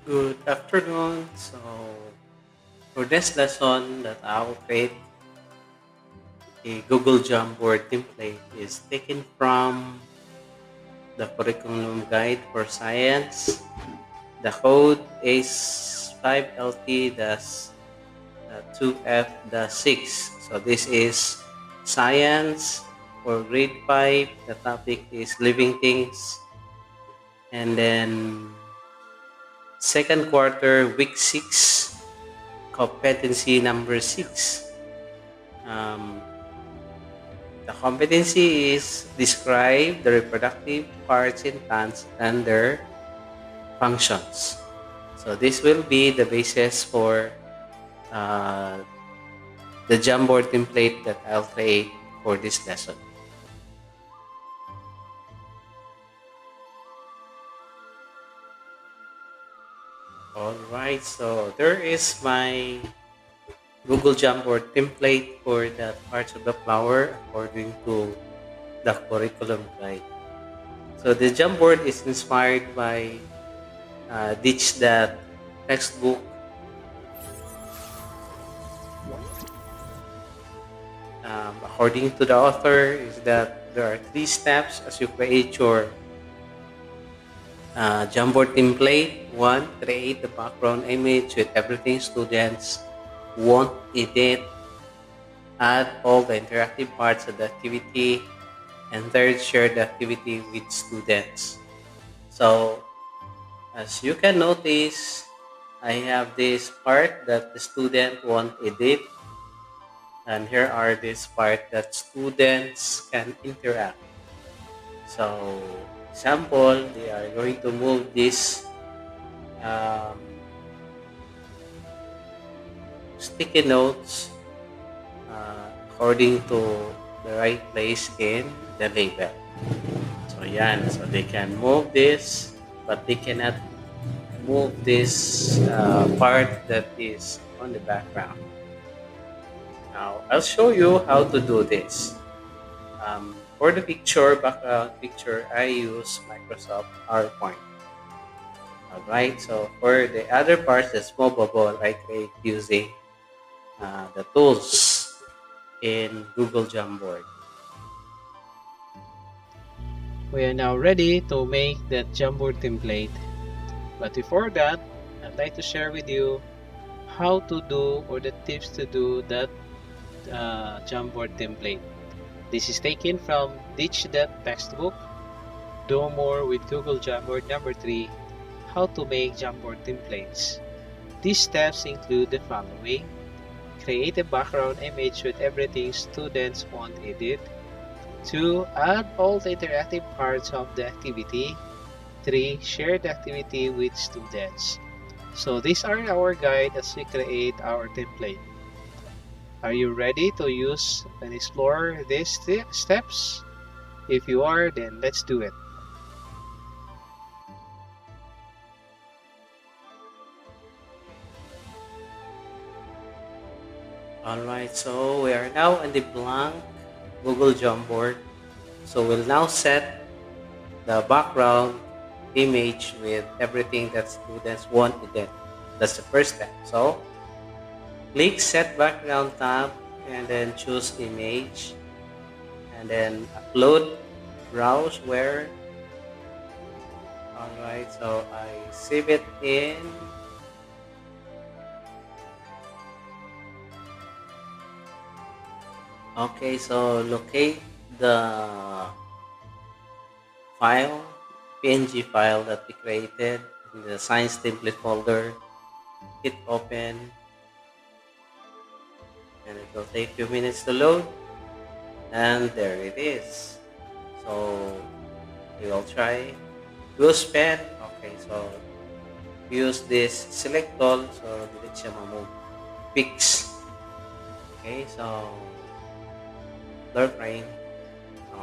Good afternoon. So, for this lesson that I'll create a Google Jamboard template is taken from the curriculum guide for science. The code is 5LT-2F-6. So, this is science for grade 5. The topic is living things. And then, second quarter, week 6, competency number 6. Um, the competency is describe the reproductive parts in plants and their functions. So this will be the basis for uh, the Jamboard template that I'll create for this lesson. Alright, so there is my Google Jamboard template for the parts of the flower according to the curriculum guide. So the Jamboard is inspired by Ditch That textbook. According to the author, is that there are 3 steps as you create your Jamboard template. One, create the background image with everything students want edit. Add all the interactive parts of the activity. And third, share the activity with students. So, as you can notice, I have this part that the student want edit. And here are this part that students can interact. So, example, they are going to move this um, sticky notes according to the right place in the label. So, yan. So, they can move this, but they cannot move this part that is on the background. Now, I'll show you how to do this. For the background picture, I use Microsoft PowerPoint. Alright, so for the other parts that's movable, I create using the tools in Google Jamboard. We are now ready to make that Jamboard template. But before that, I'd like to share with you how to do or the tips to do that Jamboard template. This is taken from Ditch That textbook, Do More with Google Jamboard number 3, How to Make Jamboard Templates. These steps include the following: create a background image with everything students want edit. 2. Add all the interactive parts of the activity. 3. Share the activity with students. So these are our guide as we create our template. Are you ready to use and explore these steps? If you are, then let's do it. Alright, so we are now on the blank Google Jamboard. So we'll now set the background image with everything that students want edit. That's the first step. So click set background tab and then choose image and then upload, browse where. Alright, so I save it in. Okay, so locate the file, PNG file that we created in the science template folder. Hit open and it will take a few minutes to load. And there it is. So we will try use pen. Okay, so use this select all so dili siya ma-move. Fix. Okay, so blur frame.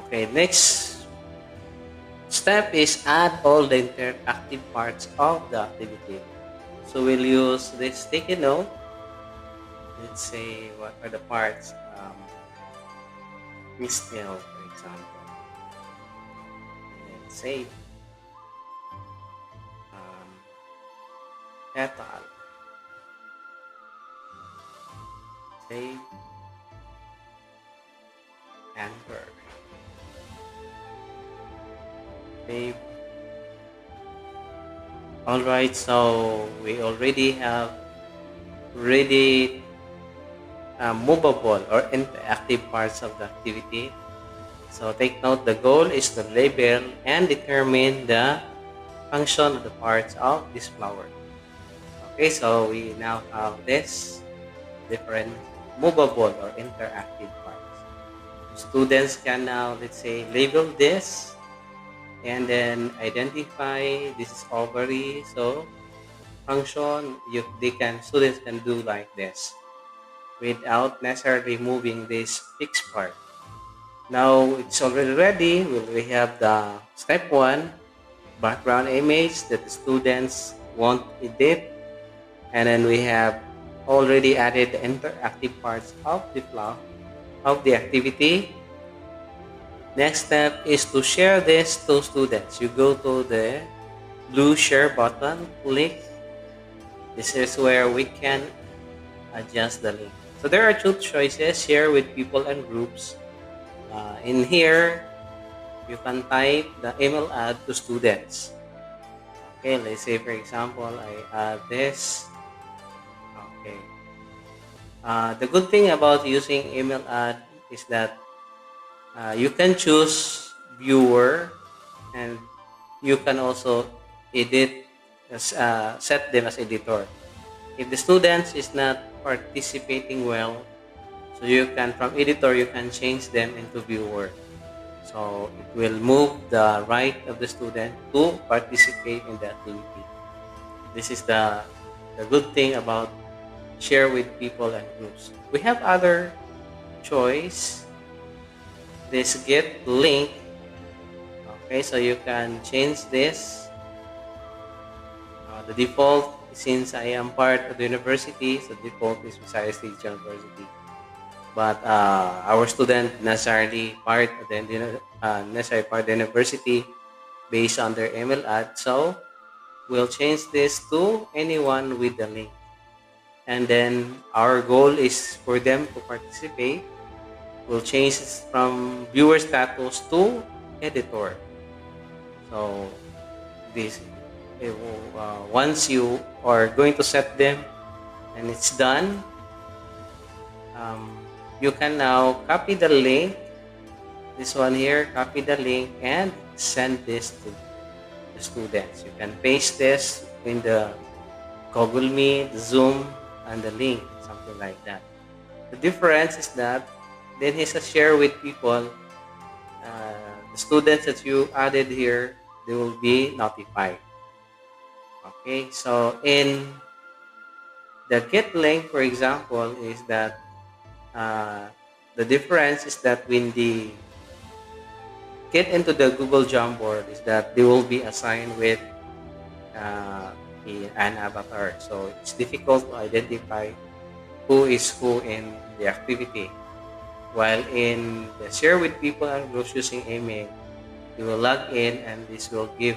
Okay, next step is add all the interactive parts of the activity. So we'll use this sticky note. Let's say what are the parts? Mistel, for example. And then save. Um, petal. Save, enter. Save. Alright, so we already have ready movable or interactive parts of the activity. So take note, the goal is to label and determine the function of the parts of this flower. Okay, so we now have this different movable or interactive parts. Students can now, let's say, label this and then identify this is ovary. So function, they can, students can do like this without necessarily moving this fixed part. Now it's already ready. We have the step one background image that the students want edit, and then we have already added the interactive parts of the flow of the activity. Next step is to share this to students. You go to the blue share button, click. This is where we can adjust the link. So there are two choices: share with people and groups. In here, you can type the email ad to students. Okay, let's say for example, I add this. Okay. The good thing about using email ad is that you can choose viewer, and you can also edit, set them as editor. If the students is not participating well, so you can, from editor, you can change them into viewer. So it will move the right of the student to participate in the activity. This is the good thing about share with people and groups. We have other choice. This get link. Okay, so you can change this. The default, since I am part of the university, so default is Visayas State University. But our student necessarily part of the necessary part of the university based on their email ad. So we'll change this to anyone with the link. And then our goal is for them to participate. We'll change it from viewer status to editor. So this, once you are going to set them and it's done, you can now copy the link, this one here, copy the link and send this to the students. You can paste this in the Google Meet, Zoom, and the link, something like that. The difference is that then is a share with people. The students that you added here, they will be notified. Okay, so in the get link, for example, is that uh, the difference is that when they get into the Google Jamboard, is that they will be assigned with uh, an avatar. So it's difficult to identify who is who in the activity. While in the share with people and groups using email, you will log in and this will give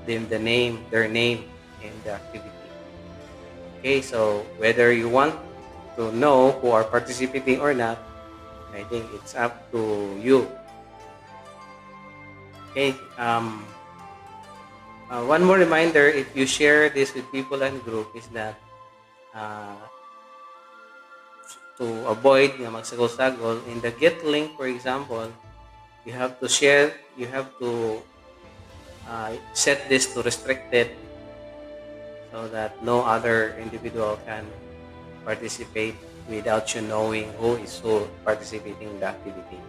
them their name in the activity. Okay, so whether you want to know who are participating or not, I think it's up to you. Okay, one more reminder, if you share this with people and group, is that uh, to avoid nga magsagol-sagol, in the get link, for example, you have to set this to restricted so that no other individual can participate without you knowing who is who participating in the activity.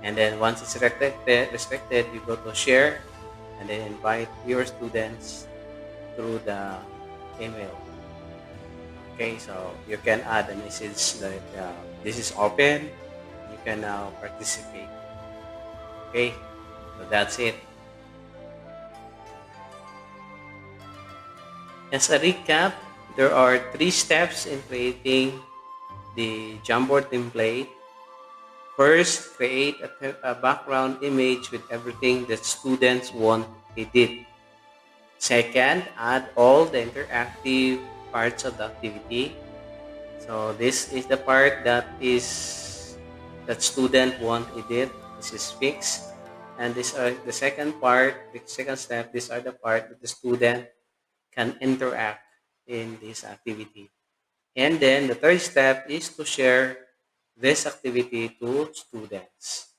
And then once it's restricted, you go to share and then invite your students through the email. Okay, so you can add a message that this is open. You can now participate. Okay, so that's it. As a recap, there are 3 steps in creating the Jamboard template. First, create a background image with everything that students want edit. Second, add all the interactive parts of the activity. So this is the part that student won't edit. This is fixed. And these are the second part, the second step, these are the part that the student can interact in this activity. And then the third step is to share this activity to students.